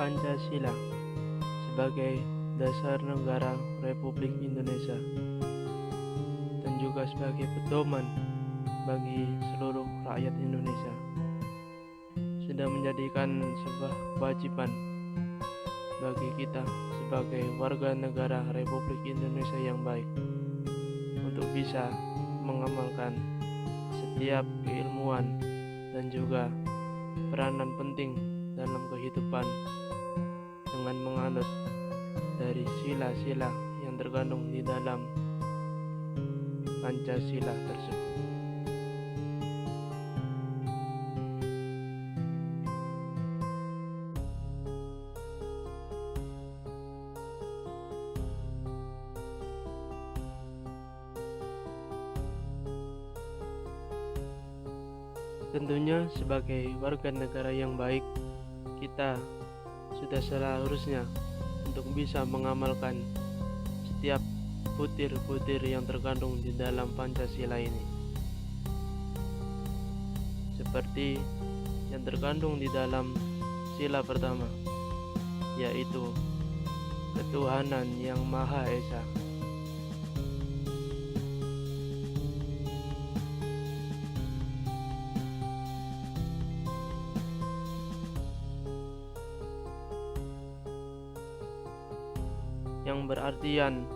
Pancasila sebagai dasar negara Republik Indonesia dan juga sebagai pedoman bagi seluruh rakyat Indonesia, sudah menjadikan sebuah kewajiban bagi kita sebagai warga negara Republik Indonesia yang baik untuk bisa mengamalkan setiap keilmuan dan juga peranan penting dalam kehidupan dengan menganut dari sila-sila yang terkandung di dalam Pancasila tersebut. Tentunya sebagai warga negara yang baik, kita sudah seharusnya untuk bisa mengamalkan setiap butir-butir yang terkandung di dalam Pancasila ini. Seperti yang terkandung di dalam sila pertama, yaitu ketuhanan yang Maha Esa. Yang berartian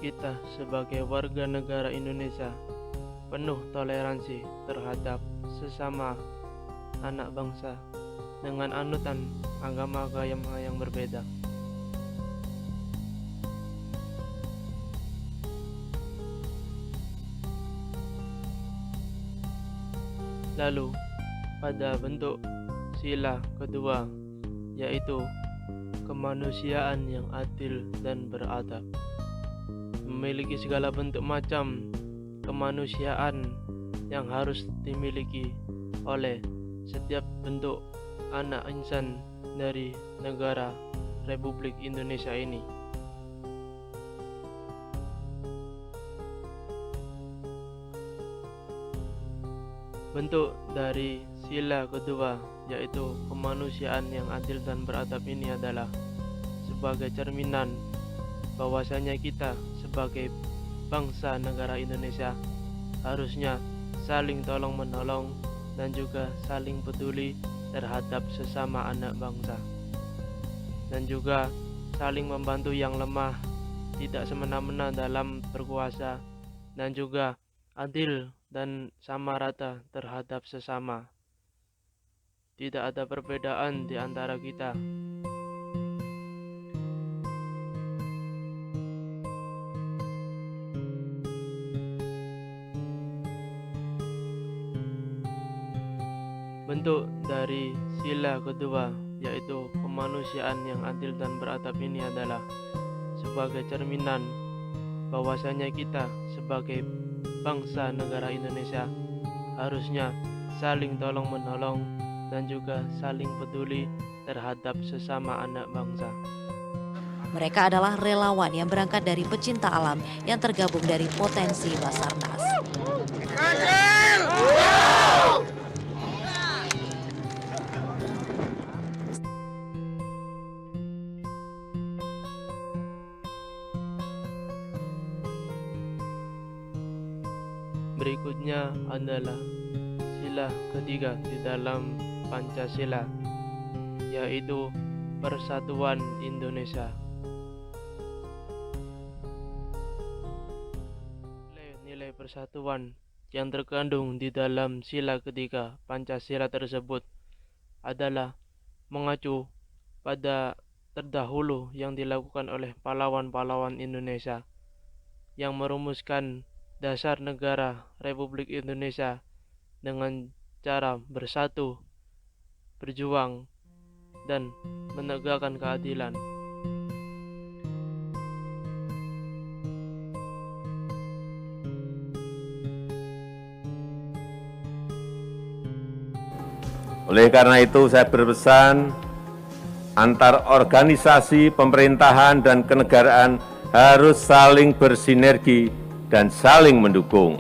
kita sebagai warga negara Indonesia penuh toleransi terhadap sesama anak bangsa dengan anutan agama-agama yang berbeda. Lalu pada bentuk sila kedua, yaitu kemanusiaan yang adil dan beradab, memiliki segala bentuk macam kemanusiaan yang harus dimiliki oleh setiap bentuk anak insan dari negara Republik Indonesia ini. Bentuk dari sila kedua, yaitu kemanusiaan yang adil dan beradab ini adalah sebagai cerminan bahwasanya kita sebagai bangsa negara Indonesia harusnya saling tolong menolong dan juga saling peduli terhadap sesama anak bangsa, dan juga saling membantu yang lemah, tidak semena-mena dalam berkuasa, dan juga adil dan sama rata terhadap sesama. Tidak ada perbedaan di antara kita. Bentuk dari sila kedua, yaitu kemanusiaan yang adil dan beradab ini adalah sebagai cerminan bahwasanya kita sebagai bangsa negara Indonesia harusnya saling tolong menolong dan juga saling peduli terhadap sesama anak bangsa. Mereka adalah relawan yang berangkat dari pecinta alam yang tergabung dari potensi Basarnas. Berikutnya adalah sila ketiga di dalam Pancasila, yaitu Persatuan Indonesia. Nilai-nilai persatuan yang terkandung di dalam sila ketiga Pancasila tersebut adalah mengacu pada terdahulu yang dilakukan oleh pahlawan-pahlawan Indonesia yang merumuskan dasar negara Republik Indonesia dengan cara bersatu, berjuang, dan menegakkan keadilan. Oleh karena itu saya berpesan antar organisasi pemerintahan dan kenegaraan harus saling bersinergi dan saling mendukung.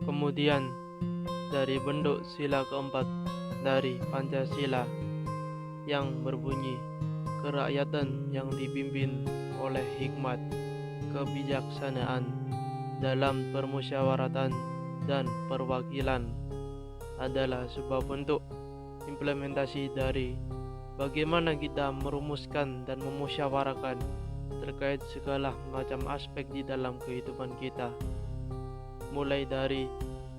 Kemudian dari bentuk sila keempat dari Pancasila yang berbunyi kerakyatan yang dipimpin oleh hikmat, kebijaksanaan dalam permusyawaratan dan perwakilan adalah sebuah bentuk implementasi dari bagaimana kita merumuskan dan memusyawarahkan terkait segala macam aspek di dalam kehidupan kita, mulai dari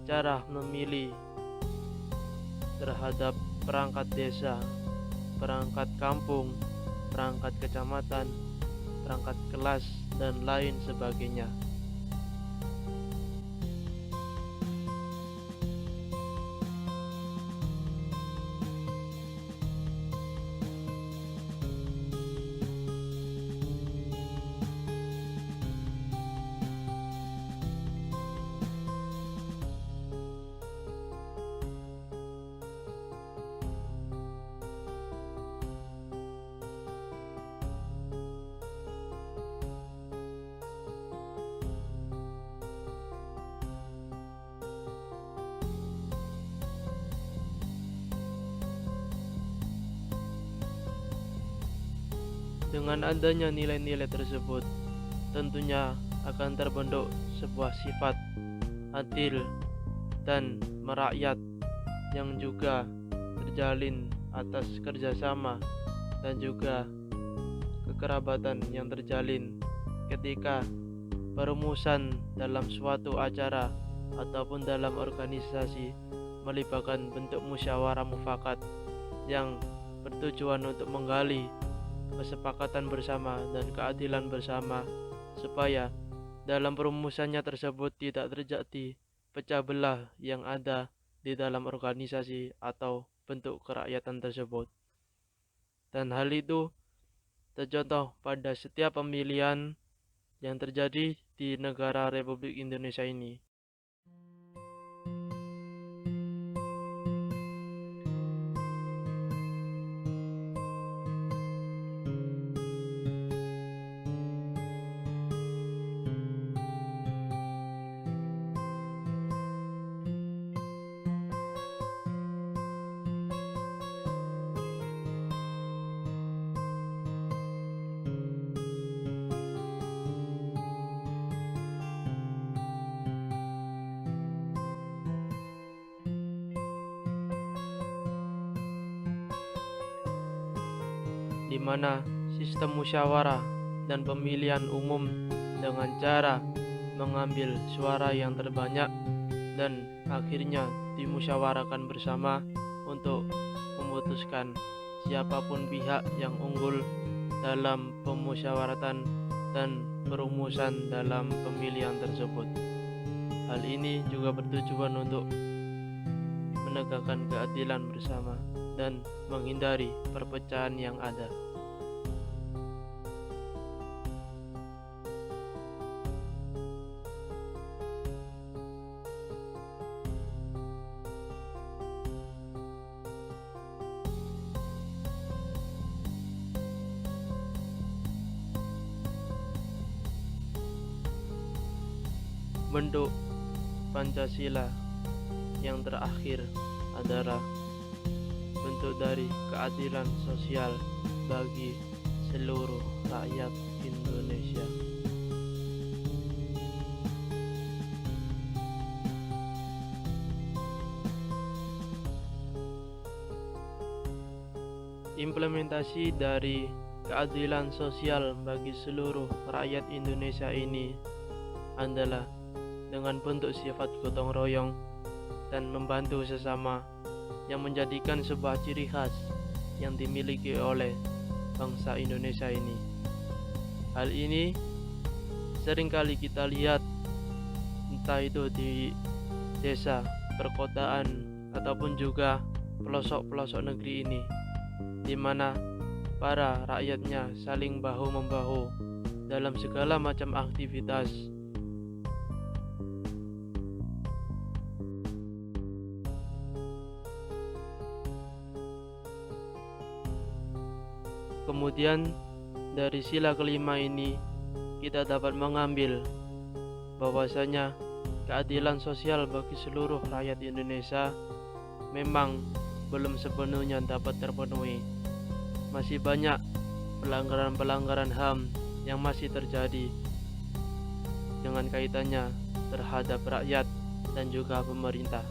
cara memilih terhadap perangkat desa, perangkat kampung, perangkat kecamatan, perangkat kelas, dan lain sebagainya. Dengan adanya nilai-nilai tersebut, tentunya akan terbentuk sebuah sifat adil dan merakyat yang juga terjalin atas kerjasama dan juga kekerabatan yang terjalin ketika perumusan dalam suatu acara ataupun dalam organisasi melibatkan bentuk musyawarah mufakat yang bertujuan untuk menggali kesepakatan bersama dan keadilan bersama, supaya dalam perumusannya tersebut tidak terjadi pecah belah yang ada di dalam organisasi atau bentuk kerakyatan tersebut. Dan hal itu tercontoh pada setiap pemilihan yang terjadi di negara Republik Indonesia ini. Di mana sistem musyawarah dan pemilihan umum dengan cara mengambil suara yang terbanyak dan akhirnya dimusyawarahkan bersama untuk memutuskan siapapun pihak yang unggul dalam pemusyawaratan dan perumusan dalam pemilihan tersebut. Hal ini juga bertujuan untuk menegakkan keadilan bersama dan menghindari perpecahan yang ada. Bentuk Pancasila yang terakhir adalah bentuk dari keadilan sosial bagi seluruh rakyat Indonesia. Implementasi dari keadilan sosial bagi seluruh rakyat Indonesia ini adalah dengan bentuk sifat gotong royong dan membantu sesama yang menjadikan sebuah ciri khas yang dimiliki oleh bangsa Indonesia ini. Hal ini seringkali kita lihat entah itu di desa, perkotaan, ataupun juga pelosok-pelosok negeri ini, di mana para rakyatnya saling bahu-membahu dalam segala macam aktivitas. Kemudian dari sila kelima ini kita dapat mengambil bahwasanya keadilan sosial bagi seluruh rakyat Indonesia memang belum sepenuhnya dapat terpenuhi. Masih banyak pelanggaran-pelanggaran HAM yang masih terjadi dengan kaitannya terhadap rakyat dan juga pemerintah.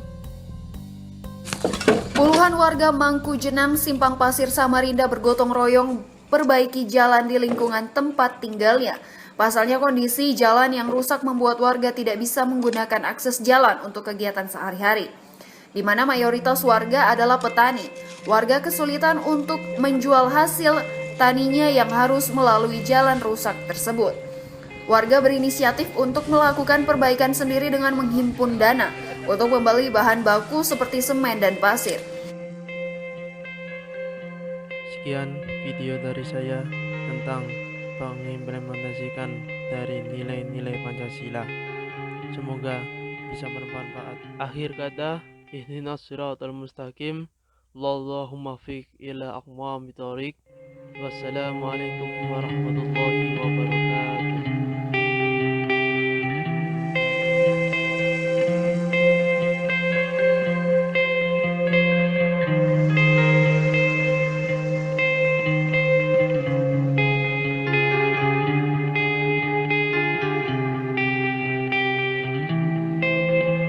Puluhan warga Mangku Jenang, Simpang Pasir, Samarinda bergotong royong perbaiki jalan di lingkungan tempat tinggalnya. Pasalnya kondisi jalan yang rusak membuat warga tidak bisa menggunakan akses jalan untuk kegiatan sehari-hari. Di mana mayoritas warga adalah petani. Warga kesulitan untuk menjual hasil taninya yang harus melalui jalan rusak tersebut. Warga berinisiatif untuk melakukan perbaikan sendiri dengan menghimpun dana untuk membeli bahan baku seperti semen dan pasir. Sekian video dari saya tentang mengimplementasikan dari nilai-nilai Pancasila. Semoga bisa bermanfaat. Akhir kata, ihdinas siratal mustaqim, wallahumma fiq ila aqwamit thoriq. Wassalamualaikum warahmatullahi wabarakatuh.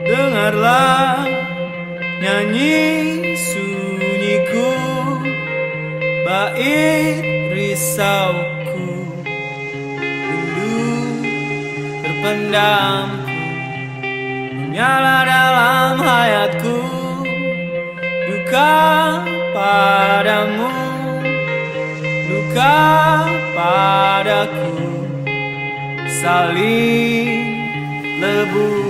Dengarlah nyanyi sunyiku, bait risauku, rindu terpendamku, menyala dalam hayatku, duka padamu, duka padaku, saling lebu